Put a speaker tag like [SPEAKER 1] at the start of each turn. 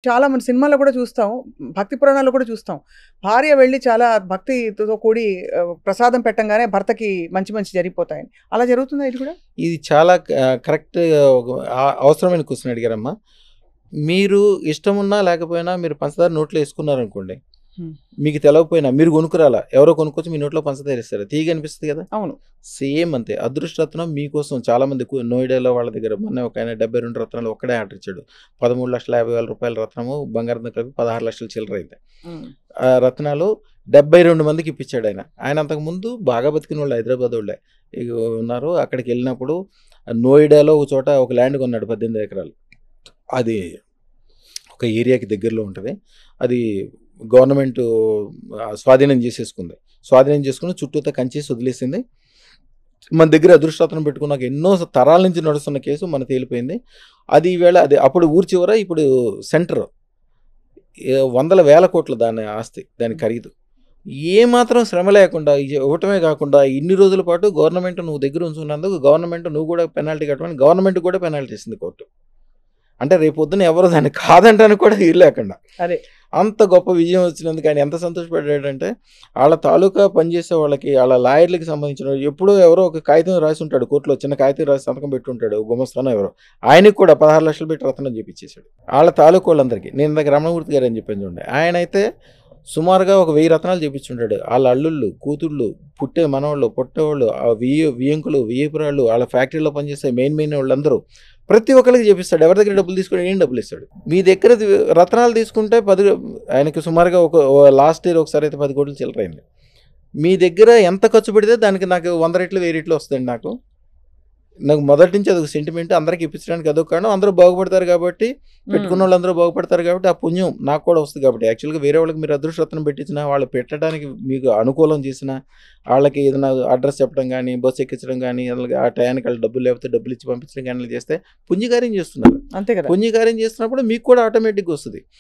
[SPEAKER 1] చాలా మంది సినిమాల్లో కూడా చూస్తాం. భక్తి పురాణాల్లో కూడా చూస్తాం. భార్య వెళ్లి చాలా భక్తితో కూడి ప్రసాదం పెట్టంగానే భర్తకి మంచి మంచి జరిగిపోతాయని. అలా జరుగుతుందా ఇది కూడా?
[SPEAKER 2] ఇది చాలా కరెక్ట్ అవసరమైన క్వెషన్ అడిగారమ్మా. మీరు ఇష్టమున్నా లేకపోయినా మీరు పంచదార నోట్లో వేసుకున్నారనుకోండి, మీకు తెలవకపోయినా మీరు కొనుక్కురాలా, ఎవరో కొనుక్కొచ్చి మీ నోట్లో పంచదార ఇస్తారు, తీగ అనిపిస్తుంది కదా.
[SPEAKER 1] అవును.
[SPEAKER 2] సేమ్ అంతే. అదృష్టరత్నం మీకోసం చాలామంది నోయిడాలో వాళ్ళ దగ్గర మొన్న ఒక ఆయన 72 రత్నాలు ఒక్కడే ఆర్డర్ ఇచ్చాడు. 13,50,000 రూపాయల రత్నము బంగారంతో కలిపి 16 లక్షల చిల్లర అయింది. ఆ రత్నాలు 72 మందికి ఇప్పించాడు ఆయన. ఆయన అంతకుముందు బాగా బతికిన వాళ్ళు హైదరాబాద్ వాళ్ళే ఉన్నారు. అక్కడికి వెళ్ళినప్పుడు నోయిడాలో ఒక చోట ఒక ల్యాండ్ కొన్నాడు 18 ఎకరాలు. అది ఒక ఏరియాకి దగ్గరలో ఉంటుంది. అది గవర్నమెంట్ స్వాధీనం చేసేసుకుంది. స్వాధీనం చేసుకుని చుట్టూతో కంచేసి వదిలేసింది. మన దగ్గర అదృష్టరత్నం పెట్టుకున్నాక ఎన్నో తరాల నుంచి నడుస్తున్న కేసు మన తేలిపోయింది. అది ఈవేళ అది అప్పుడు ఊరి చివర, ఇప్పుడు సెంటర్, వందల వేల కోట్ల దాని ఆస్తి, దాని ఖరీదు. ఏమాత్రం శ్రమ లేకుండా ఇవ్వటమే కాకుండా ఇన్ని రోజుల పాటు గవర్నమెంట్ నువ్వు దగ్గర ఉంచుకున్నందుకు గవర్నమెంట్ నువ్వు కూడా పెనాల్టీ కట్టమని గవర్నమెంట్ కూడా పెనాల్టీ ఇస్తుంది కోర్టు. అంటే రేపు పొద్దున ఎవరు దాన్ని కాదంటానికి కూడా వీలు లేకుండా
[SPEAKER 1] అదే
[SPEAKER 2] అంత గొప్ప విజయం వచ్చినందుకు ఆయన ఎంత సంతోషపడ్డాడంటే, వాళ్ళ తాలూకా పనిచేసే వాళ్ళకి, వాళ్ళ లాయర్లకి సంబంధించిన ఎప్పుడో ఎవరో ఒక కాగితం రాసి ఉంటాడు కోర్టులో, చిన్న కాగితం రాసి సంతకం పెట్టుంటాడు గుమస్తానో ఎవరో, ఆయనకి కూడా 16 లక్షలు పెట్టి రత్నం చేపించేశాడు వాళ్ళ తాలూకా వాళ్ళందరికీ. నేను దగ్గర రమణమూర్తి గారు అని చెప్పాను చూడండి, ఆయన అయితే సుమారుగా ఒక 1000 రత్నాలు చేపించుంటాడు. వాళ్ళ అల్లుళ్ళు, కూతుళ్ళు, పుట్టే మనవాళ్ళు, పుట్టేవాళ్ళు, ఆ వియ్యంకులు, వియ్యపురాళ్ళు, వాళ్ళ ఫ్యాక్టరీలో పనిచేసే మెయిన్ వాళ్ళందరూ ప్రతి ఒక్కరికి చేపిస్తాడు. ఎవరి దగ్గర డబ్బులు తీసుకుని ఏం డబ్బులు ఇస్తాడు. మీ దగ్గర రత్నాలు తీసుకుంటే ఆయనకి సుమారుగా ఒక లాస్ట్ ఇయర్ ఒకసారి అయితే 10 కోట్లు చిల్లరైంది. మీ దగ్గర ఎంత ఖర్చు పెడితే దానికి నాకు 100 రెట్లు 1000 రెట్లు వస్తుంది. నాకు మొదటి నుంచి అదొక సెంటిమెంట్. అందరికి ఇప్పించడానికి అదొక కారణం. అందరూ బాగుపడతారు కాబట్టి, పెట్టుకున్న వాళ్ళు అందరూ బాగుపడతారు కాబట్టి ఆ పుణ్యం నాకు కూడా వస్తుంది కాబట్టి. యాక్చువల్గా వేరే వాళ్ళకి మీరు అదృష్టరత్నం పెట్టించినా, వాళ్ళు పెట్టడానికి మీకు అనుకూలం చేసిన వాళ్ళకి ఏదైనా అడ్రస్ చెప్పడం కానీ, బస్సు ఎక్కించడం కానీ, ఆ టయానికి వాళ్ళు డబ్బులు లేకపోతే డబ్బులు ఇచ్చి పంపించడం కానీ చేస్తే పుణ్యకార్యం చేస్తున్నారు.
[SPEAKER 1] అంతే కదా.
[SPEAKER 2] పుణ్యకార్యం చేస్తున్నప్పుడు మీకు కూడా ఆటోమేటిక్గా వస్తుంది.